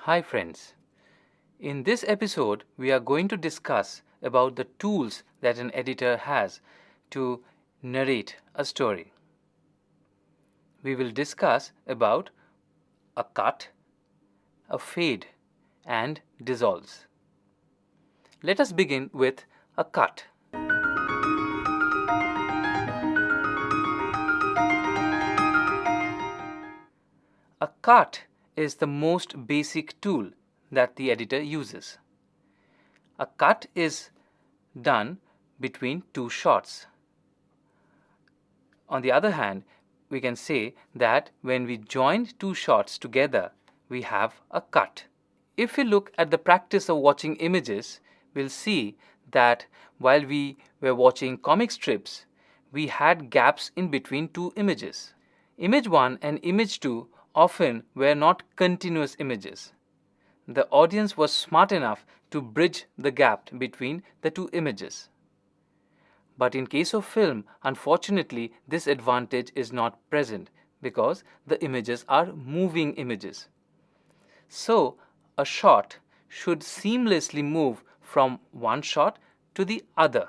Hi friends, in this episode we are going to discuss about the tools that an editor has to narrate a story. We will discuss about a cut, a fade and dissolves. Let us begin with a cut. A cut is the most basic tool that the editor uses. A cut is done between two shots. On the other hand, we can say that when we join two shots together, we have a cut. If we look at the practice of watching images, we'll see that while we were watching comic strips, we had gaps in between two images. Image 1 and image 2 often were not continuous images. The audience was smart enough to bridge the gap between the two images. But in case of film, unfortunately, this advantage is not present because the images are moving images. So, a shot should seamlessly move from one shot to the other.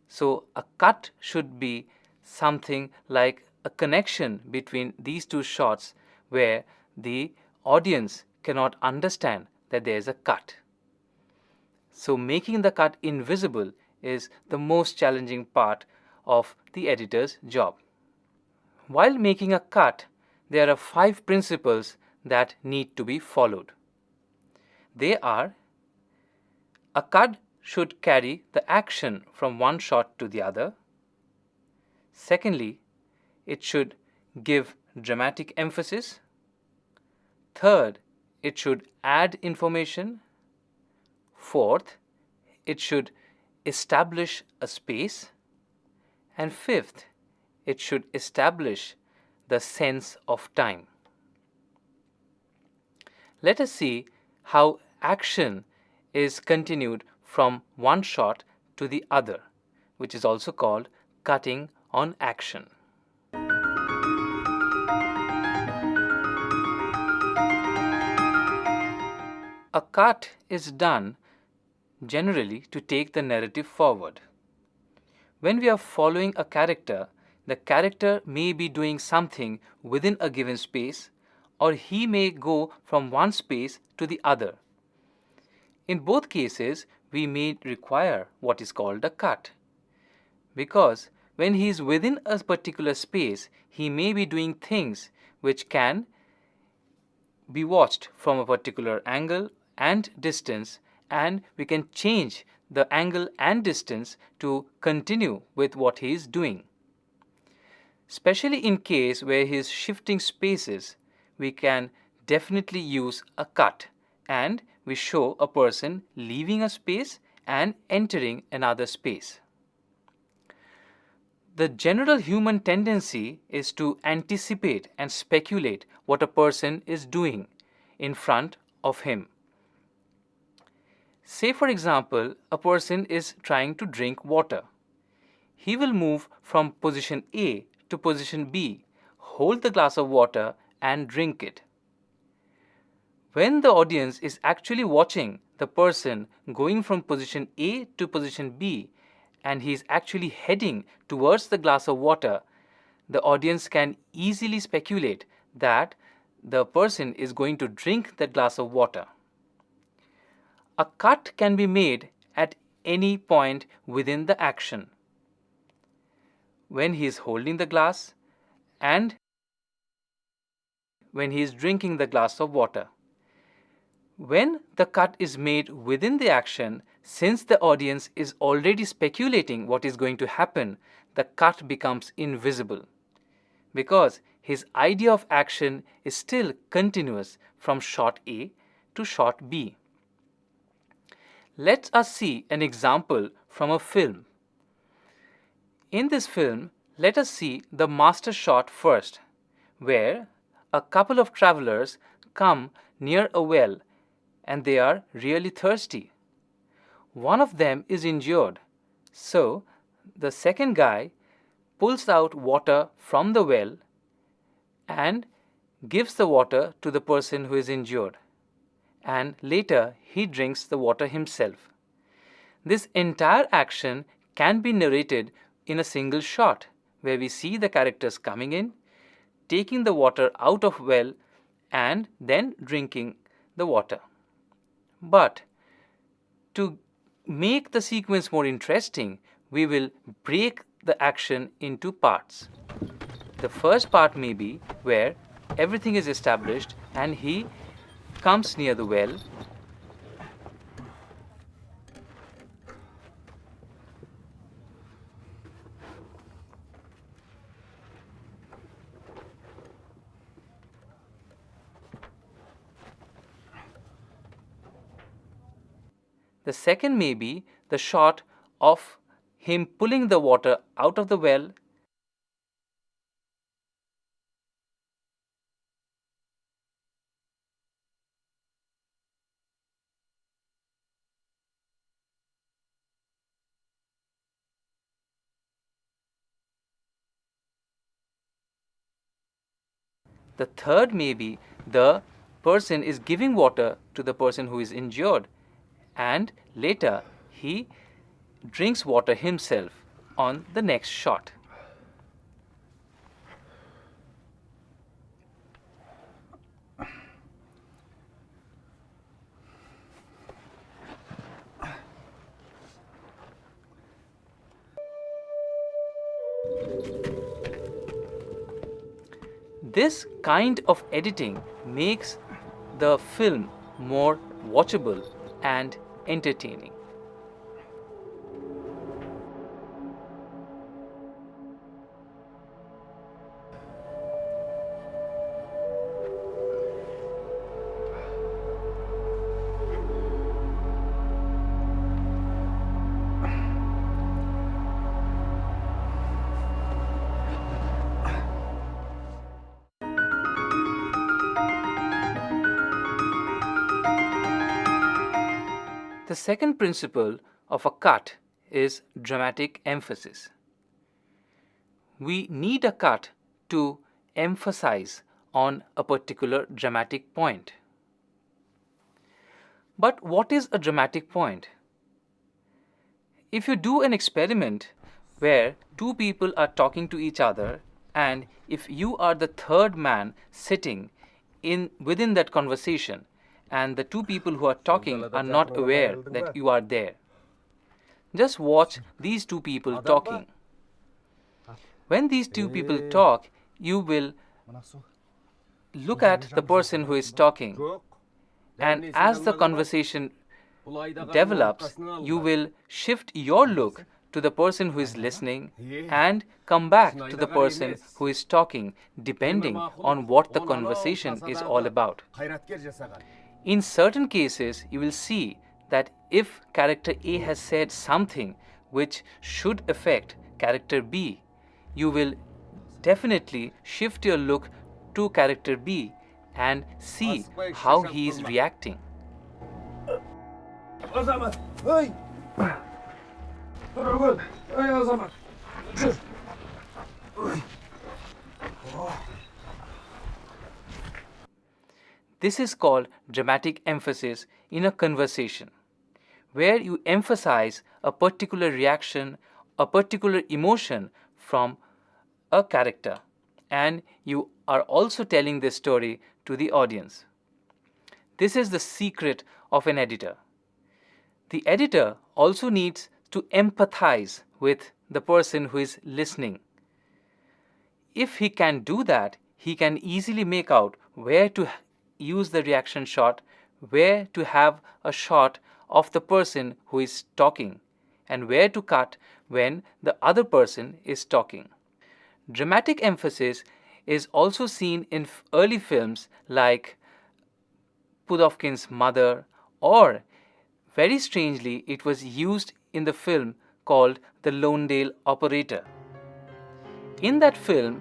So, a cut should be something like a connection between these two shots where the audience cannot understand that there is a cut. So making the cut invisible is the most challenging part of the editor's job. While making a cut, there are 5 principles that need to be followed. They are: a cut should carry the action from one shot to the other. Secondly, it should give dramatic emphasis. Third, it should add information. Fourth, it should establish a space. And fifth, it should establish the sense of time. Let us see how action is continued from one shot to the other, which is also called cutting on action. A cut is done generally to take the narrative forward. When we are following a character, the character may be doing something within a given space, or he may go from one space to the other. In both cases, we may require what is called a cut, because when he is within a particular space, he may be doing things which can be watched from a particular angle and distance, and we can change the angle and distance to continue with what he is doing. Especially in case where he is shifting spaces, we can definitely use a cut, and we show a person leaving a space and entering another space. The general human tendency is to anticipate and speculate what a person is doing in front of him. Say, for example, a person is trying to drink water. He will move from position A to position B, hold the glass of water and drink it. When the audience is actually watching the person going from position A to position B, and he is actually heading towards the glass of water, the audience can easily speculate that the person is going to drink that glass of water. A cut can be made at any point within the action. When he is holding the glass and when he is drinking the glass of water. When the cut is made within the action, since the audience is already speculating what is going to happen, the cut becomes invisible, because his idea of action is still continuous from shot A to shot B. Let us see an example from a film. In this film, let us see the master shot first, where a couple of travelers come near a well and they are really thirsty. One of them is injured, so the second guy pulls out water from the well and gives the water to the person who is injured. and later he drinks the water himself. This entire action can be narrated in a single shot, where we see the characters coming in, taking the water out of well, and then drinking the water. But to make the sequence more interesting, we will break the action into parts. The first part may be where everything is established and he comes near the well. The second may be the shot of him pulling the water out of the well. The third may be the person is giving water to the person who is injured, and later he drinks water himself on the next shot. This kind of editing makes the film more watchable and entertaining. The second principle of a cut is dramatic emphasis. We need a cut to emphasize on a particular dramatic point. But what is a dramatic point? If you do an experiment where two people are talking to each other, and if you are the third man sitting within that conversation, and the two people who are talking are not aware that you are there, just watch these two people talking. When these two people talk, you will look at the person who is talking, and as the conversation develops, you will shift your look to the person who is listening and come back to the person who is talking, depending on what the conversation is all about. In certain cases, you will see that if character A has said something which should affect character B, you will definitely shift your look to character B and see how he is reacting. This is called dramatic emphasis in a conversation, where you emphasize a particular reaction, a particular emotion from a character, and you are also telling this story to the audience. This is the secret of an editor. The editor also needs to empathize with the person who is listening. If he can do that, he can easily make out where to use the reaction shot, where to have a shot of the person who is talking, and where to cut when the other person is talking. Dramatic emphasis is also seen in early films like Pudovkin's Mother, or very strangely, it was used in the film called The Lonedale Operator. In that film,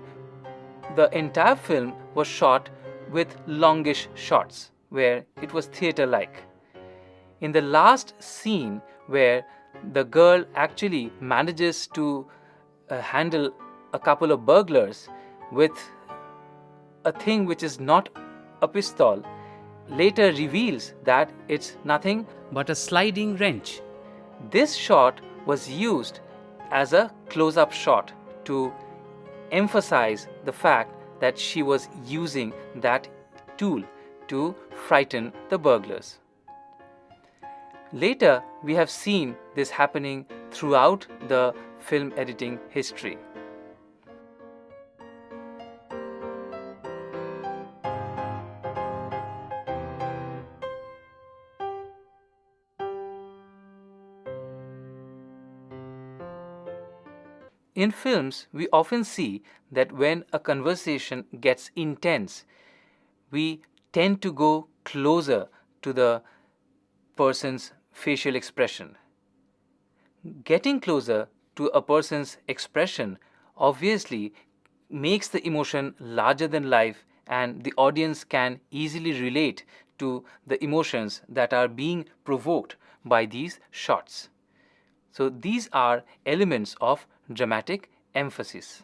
the entire film was shot with longish shots, where it was theater-like. In the last scene, where the girl actually manages to handle a couple of burglars with a thing which is not a pistol, later reveals that it's nothing but a sliding wrench. This shot was used as a close-up shot to emphasize the fact that she was using that tool to frighten the burglars. Later, we have seen this happening throughout the film editing history. In films, we often see that when a conversation gets intense, we tend to go closer to the person's facial expression. Getting closer to a person's expression obviously makes the emotion larger than life, and the audience can easily relate to the emotions that are being provoked by these shots. So these are elements of dramatic emphasis.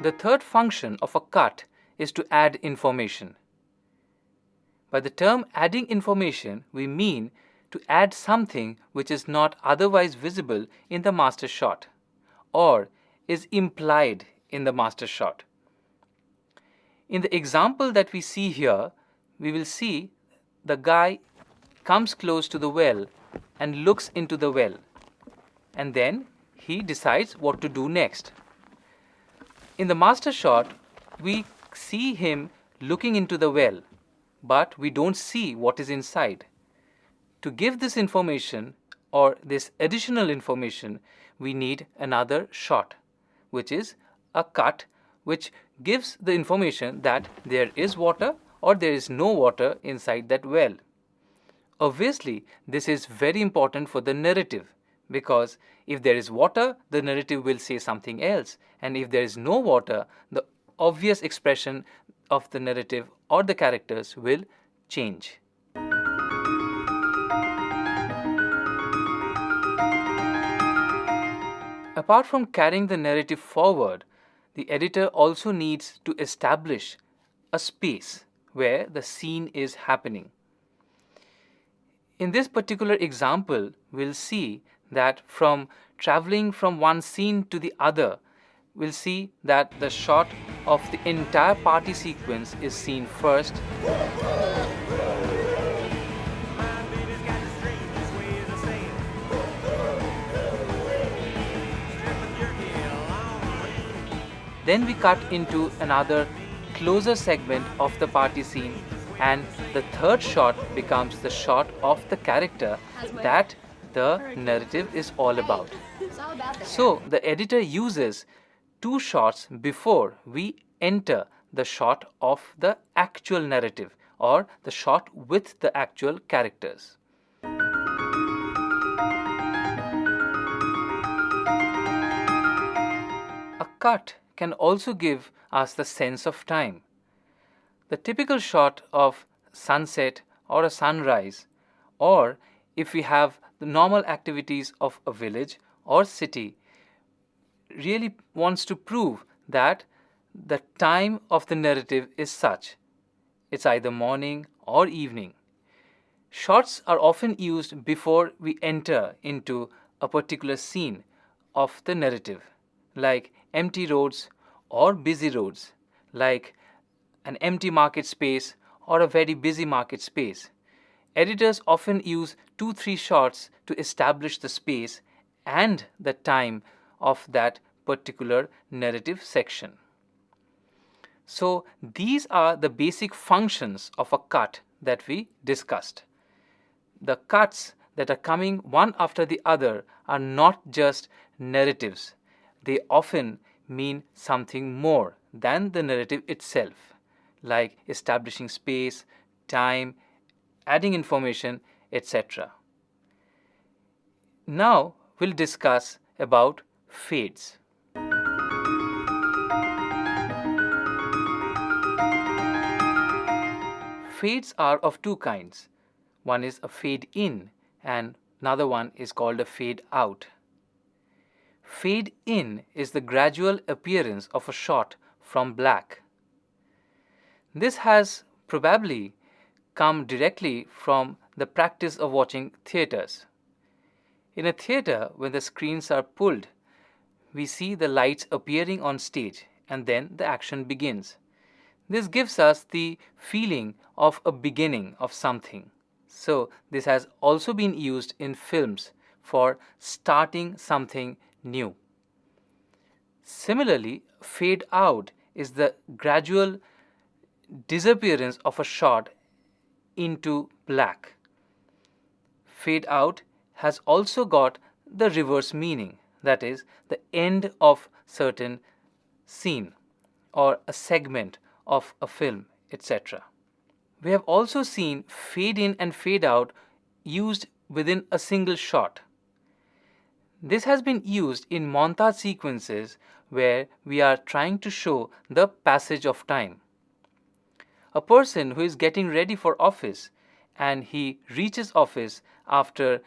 The third function of a cut is to add information. By the term adding information, we mean to add something which is not otherwise visible in the master shot or is implied in the master shot. In the example that we see here, we will see the guy comes close to the well and looks into the well, and then he decides what to do next. In the master shot, we see him looking into the well, but we don't see what is inside. To give this information or this additional information, we need another shot, which is a cut, which gives the information that there is water or there is no water inside that well. Obviously, this is very important for the narrative, because if there is water, the narrative will say something else, and if there is no water, the obvious expression of the narrative or the characters will change. Apart from carrying the narrative forward, the editor also needs to establish a space where the scene is happening. In this particular example, we'll see that from traveling from one scene to the other, we'll see that the shot of the entire party sequence is seen first. Then we cut into another closer segment of the party scene, and the third shot becomes the shot of the character that the narrative is all about. So the editor uses two shots before we enter the shot of the actual narrative or the shot with the actual characters. A cut can also give us the sense of time. The typical shot of sunset or a sunrise, or if we have the normal activities of a village or city, really wants to prove that the time of the narrative is such. It's either morning or evening. Shots are often used before we enter into a particular scene of the narrative, like empty roads or busy roads, like an empty market space or a very busy market space. Editors often use 2-3 shots to establish the space and the time of that particular narrative section. So these are the basic functions of a cut that we discussed. The cuts that are coming one after the other are not just narratives. They often mean something more than the narrative itself, like establishing space, time, adding information, etc. Now we'll discuss about fades. Fades are of two kinds. One is a fade in and another one is called a fade out. Fade in is the gradual appearance of a shot from black. This has probably come directly from the practice of watching theaters. In a theater, when the screens are pulled, we see the lights appearing on stage and then the action begins. This gives us the feeling of a beginning of something. So, this has also been used in films for starting something new. Similarly, fade out is the gradual disappearance of a shot into black. Fade out has also got the reverse meaning, that is, the end of certain scene or a segment of a film, etc. We have also seen fade in and fade out used within a single shot. This has been used in montage sequences where we are trying to show the passage of time. A person who is getting ready for office and he reaches office after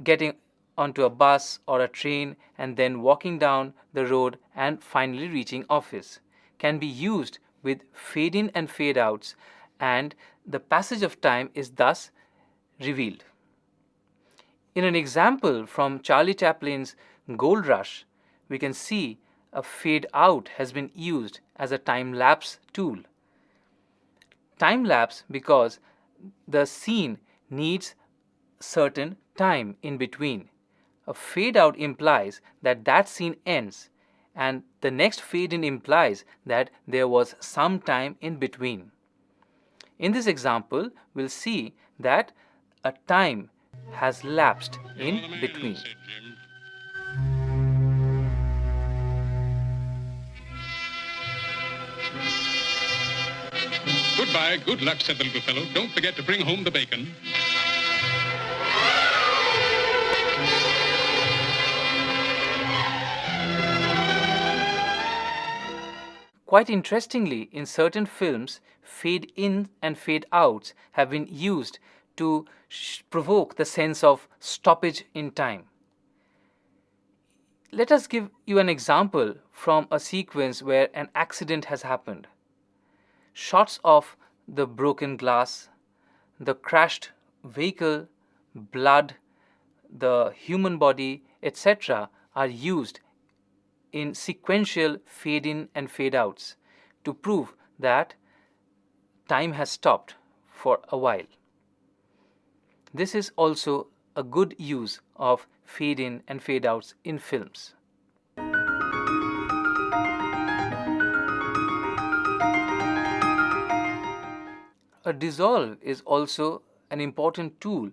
getting onto a bus or a train and then walking down the road and finally reaching office can be used with fade in and fade outs, and the passage of time is thus revealed. In an example from Charlie Chaplin's Gold Rush, we can see a fade out has been used as a time lapse tool. Time lapse because the scene needs certain time in between. A fade out implies that that scene ends, and the next fade in implies that there was some time in between. In this example, we'll see that a time has lapsed in between. Goodbye, good luck, said the little fellow. Don't forget to bring home the bacon. Quite interestingly, in certain films, fade in and fade outs have been used to provoke the sense of stoppage in time. Let us give you an example from a sequence where an accident has happened. Shots of the broken glass, the crashed vehicle, blood, the human body, etc. are used in sequential fade in and fade outs to prove that time has stopped for a while. This is also a good use of fade in and fade outs in films. A dissolve is also an important tool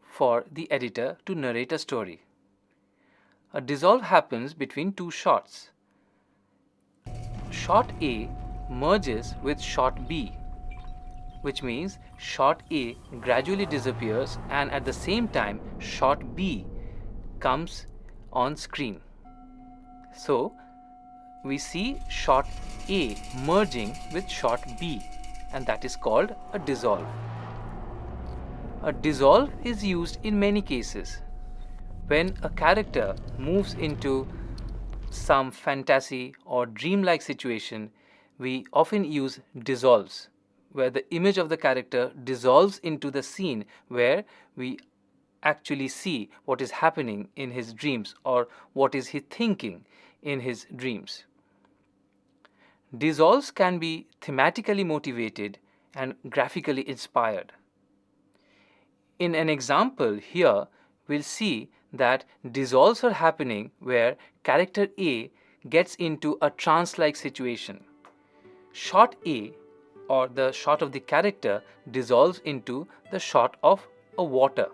for the editor to narrate a story. A dissolve happens between two shots. Shot A merges with shot B, which means shot A gradually disappears and at the same time shot B comes on screen. So we see shot A merging with shot B, and that is called a dissolve. A dissolve is used in many cases. When a character moves into some fantasy or dreamlike situation, we often use dissolves, where the image of the character dissolves into the scene where we actually see what is happening in his dreams or what is he thinking in his dreams. Dissolves can be thematically motivated and graphically inspired. In an example here, we'll see that dissolves are happening where character A gets into a trance-like situation. Shot A, or the shot of the character, dissolves into the shot of a water.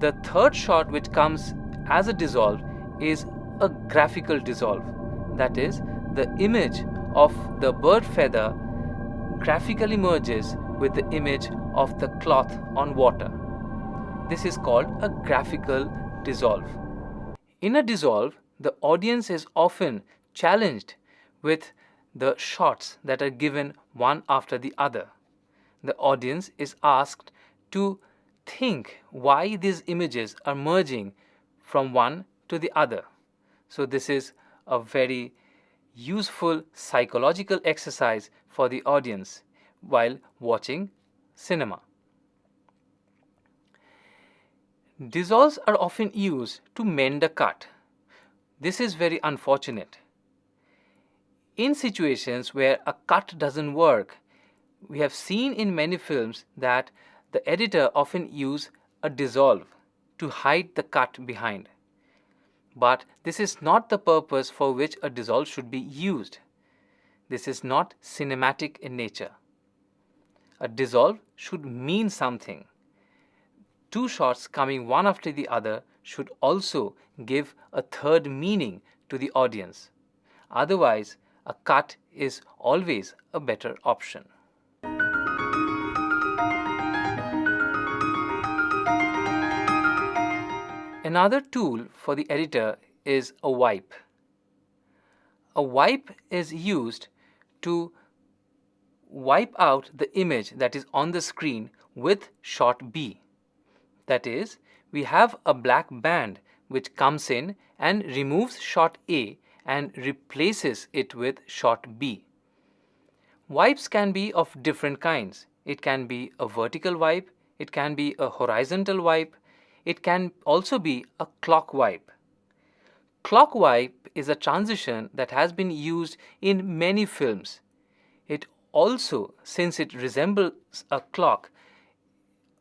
The third shot which comes as a dissolve is a graphical dissolve. That is, the image of the bird feather graphically merges with the image of the cloth on water. This is called a graphical dissolve. In a dissolve, the audience is often challenged with the shots that are given one after the other. The audience is asked to think why these images are merging from one to the other. So this is a very useful psychological exercise for the audience while watching cinema. Dissolves are often used to mend a cut. This is very unfortunate. In situations where a cut doesn't work, we have seen in many films that the editor often use a dissolve to hide the cut behind. But this is not the purpose for which a dissolve should be used. This is not cinematic in nature. A dissolve should mean something. Two shots coming one after the other should also give a third meaning to the audience. Otherwise, a cut is always a better option. Another tool for the editor is a wipe. A wipe is used to wipe out the image that is on the screen with shot B. That is, we have a black band which comes in and removes shot A and replaces it with shot B. Wipes can be of different kinds. It can be a vertical wipe, it can be a horizontal wipe, it can also be a clock wipe. Clock wipe is a transition that has been used in many films. It also, since it resembles a clock,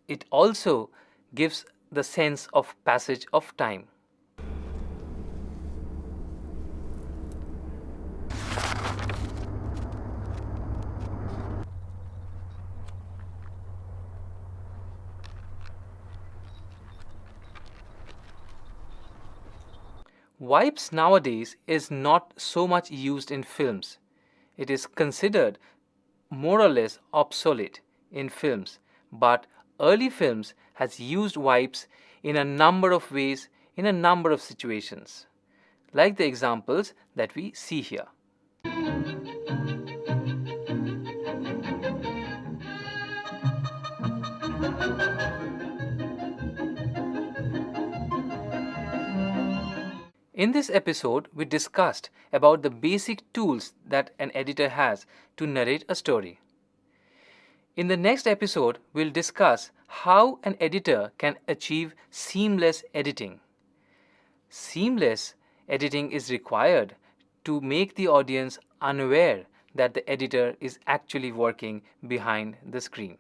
it also gives the sense of passage of time. Wipes nowadays is not so much used in films. It is considered more or less obsolete in films, but early films has used wipes in a number of ways, in a number of situations, like the examples that we see here. In this episode, we discussed about the basic tools that an editor has to narrate a story. In the next episode, we'll discuss how an editor can achieve seamless editing. Seamless editing is required to make the audience unaware that the editor is actually working behind the screen.